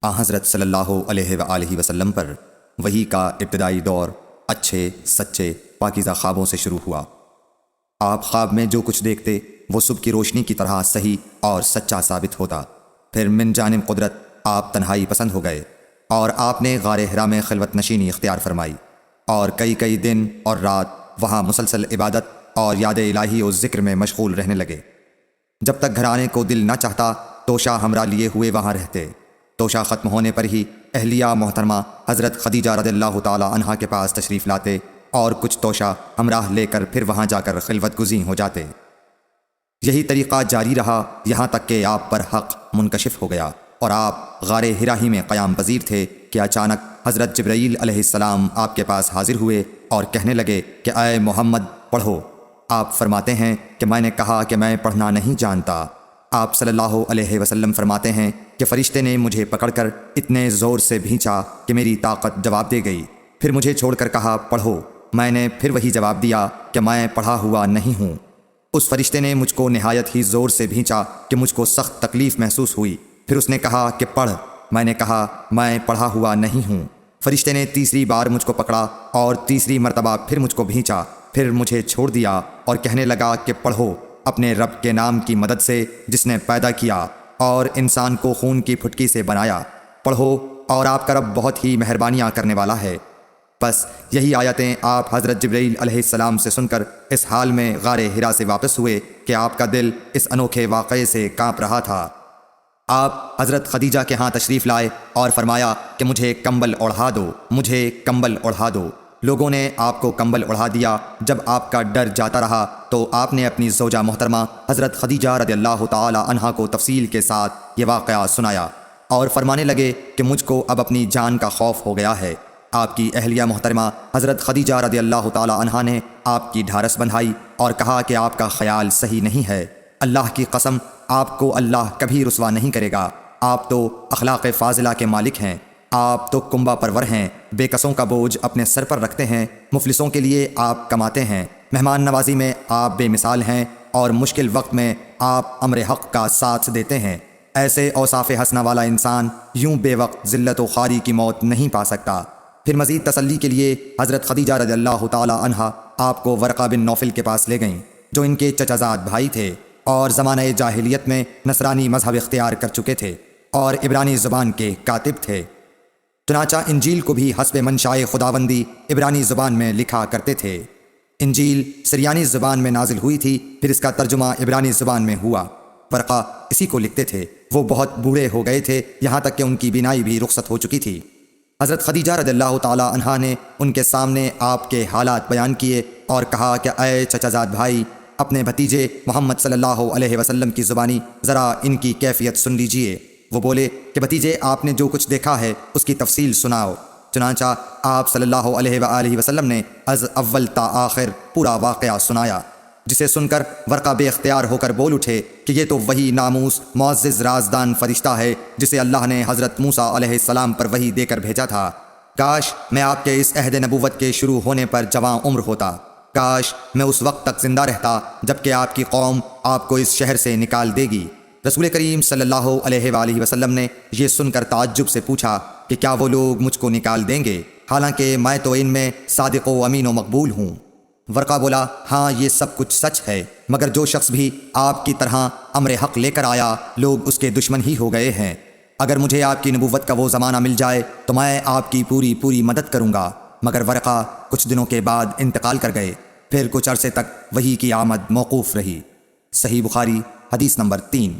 حضرت صلی اللہ علیہ وآلہ وسلم پر وحی کا ابتدائی دور اچھے سچے پاکیزہ خوابوں سے شروع ہوا۔ آپ خواب میں جو کچھ دیکھتے وہ صبح کی روشنی کی طرح صحیح اور سچا ثابت ہوتا۔ پھر من جانب قدرت آپ تنہائی پسند ہو گئے اور آپ نے غار حرا میں خلوت نشینی اختیار فرمائی اور کئی دن اور رات وہاں مسلسل عبادت اور یاد الہی و ذکر میں مشغول رہنے لگے۔ جب تک گھر آنے کو دل نہ چاہتا توشہ ہمراہ لیے ہوئے وہاں رہتے۔ توشہ ختم ہونے پر ہی اہلیہ محترمہ حضرت خدیجہ رضی اللہ تعالی عنہا کے پاس تشریف لاتے اور کچھ توشہ ہمراہ لے کر پھر وہاں جا کر خلوت گزین ہو جاتے۔ یہی طریقہ جاری رہا یہاں تک کہ آپ پر حق منکشف ہو گیا اور آپ غار حرا ہی میں قیام پذیر تھے کہ اچانک حضرت جبرائیل علیہ السلام آپ کے پاس حاضر ہوئے اور کہنے لگے کہ اے محمد پڑھو۔ آپ فرماتے ہیں کہ میں نے کہا کہ میں پڑھنا نہیں جانتا۔ آپ صلی اللہ علیہ وسلم فرماتے ہیں کہ فرشتے نے مجھے پکڑ کر اتنے زور سے بھینچا کہ میری طاقت جواب دے گئی۔ پھر مجھے چھوڑ کر کہا پڑھو۔ میں نے پھر وہی جواب دیا کہ میں پڑھا ہوا نہیں ہوں۔ اس فرشتے نے مجھ کو نہایت ہی زور سے بھینچا کہ مجھ کو سخت تکلیف محسوس ہوئی۔ پھر اس نے کہا کہ پڑھ۔ میں نے کہا میں پڑھا ہوا نہیں ہوں۔ فرشتے نے تیسری بار مجھ کو پکڑا اور تیسری مرتبہ پھر مجھ کو بھینچا، پھر مجھے چھوڑ دیا اور کہنے لگا کہ پڑھو اپنے رب کے نام کی مدد سے جس نے پیدا کیا اور انسان کو خون کی پھٹکی سے بنایا۔ پڑھو اور آپ کا رب بہت ہی مہربانیاں کرنے والا ہے۔ بس یہی آیتیں آپ حضرت جبرائیل علیہ السلام سے سن کر اس حال میں غار حرا سے واپس ہوئے کہ آپ کا دل اس انوکھے واقعے سے کانپ رہا تھا۔ آپ حضرت خدیجہ کے ہاں تشریف لائے اور فرمایا کہ مجھے کمبل اوڑھا دو، مجھے کمبل اوڑھا دو۔ لوگوں نے آپ کو کمبل اڑھا دیا۔ جب آپ کا ڈر جاتا رہا تو آپ نے اپنی زوجہ محترمہ حضرت خدیجہ رضی اللہ تعالی عنہا کو تفصیل کے ساتھ یہ واقعہ سنایا اور فرمانے لگے کہ مجھ کو اب اپنی جان کا خوف ہو گیا ہے۔ آپ کی اہلیہ محترمہ حضرت خدیجہ رضی اللہ تعالی عنہا نے آپ کی ڈھارس بندھائی اور کہا کہ آپ کا خیال صحیح نہیں ہے۔ اللہ کی قسم آپ کو اللہ کبھی رسوا نہیں کرے گا۔ آپ تو اخلاق فاضلہ کے مالک ہیں۔ آپ تو کنبہ پرور ہیں، بے کسوں کا بوجھ اپنے سر پر رکھتے ہیں، مفلسوں کے لیے آپ کماتے ہیں، مہمان نوازی میں آپ بے مثال ہیں اور مشکل وقت میں آپ امر حق کا ساتھ دیتے ہیں۔ ایسے اوصاف حسنہ والا انسان یوں بے وقت ذلت و خواری کی موت نہیں پا سکتا۔ پھر مزید تسلی کے لیے حضرت خدیجہ رضی اللہ تعالی عنہا آپ کو ورقہ بن نوفل کے پاس لے گئیں جو ان کے چچا زاد بھائی تھے اور زمانہ جاہلیت میں نصرانی مذہب اختیار کر چکے تھے اور عبرانی زبان کے کاتب تھے۔ چنانچہ انجیل کو بھی حسب منشائے خداوندی عبرانی زبان میں لکھا کرتے تھے۔ انجیل سریانی زبان میں نازل ہوئی تھی، پھر اس کا ترجمہ عبرانی زبان میں ہوا۔ ورقہ اسی کو لکھتے تھے۔ وہ بہت بوڑھے ہو گئے تھے، یہاں تک کہ ان کی بینائی بھی رخصت ہو چکی تھی۔ حضرت خدیجہ رضی اللہ تعالی عنہا نے ان کے سامنے آپ کے حالات بیان کیے اور کہا کہ اے چچا زاد بھائی، اپنے بھتیجے محمد صلی اللہ علیہ وسلم کی زبانی ذرا ان کی کیفیت سن لیجئے۔ وہ بولے کہ بھتیجے آپ نے جو کچھ دیکھا ہے اس کی تفصیل سناؤ۔ چنانچہ آپ صلی اللہ علیہ وآلہ وسلم نے از اول تا آخر پورا واقعہ سنایا، جسے سن کر ورقہ بے اختیار ہو کر بول اٹھے کہ یہ تو وہی ناموس معزز رازدان فرشتہ ہے جسے اللہ نے حضرت موسیٰ علیہ السلام پر وحی دے کر بھیجا تھا۔ کاش میں آپ کے اس عہد نبوت کے شروع ہونے پر جواں عمر ہوتا۔ کاش میں اس وقت تک زندہ رہتا جبکہ آپ کی قوم آپ کو اس شہر سے نکال دے گی۔ رسول کریم صلی اللہ علیہ وآلہ وسلم نے یہ سن کر تعجب سے پوچھا کہ کیا وہ لوگ مجھ کو نکال دیں گے، حالانکہ میں تو ان میں صادق و امین و مقبول ہوں۔ ورقہ بولا ہاں یہ سب کچھ سچ ہے، مگر جو شخص بھی آپ کی طرح امر حق لے کر آیا لوگ اس کے دشمن ہی ہو گئے ہیں۔ اگر مجھے آپ کی نبوت کا وہ زمانہ مل جائے تو میں آپ کی پوری مدد کروں گا۔ مگر ورقہ کچھ دنوں کے بعد انتقال کر گئے۔ پھر کچھ عرصے تک وحی کی آمد موقوف رہی۔ صحیح بخاری حدیث نمبر 3۔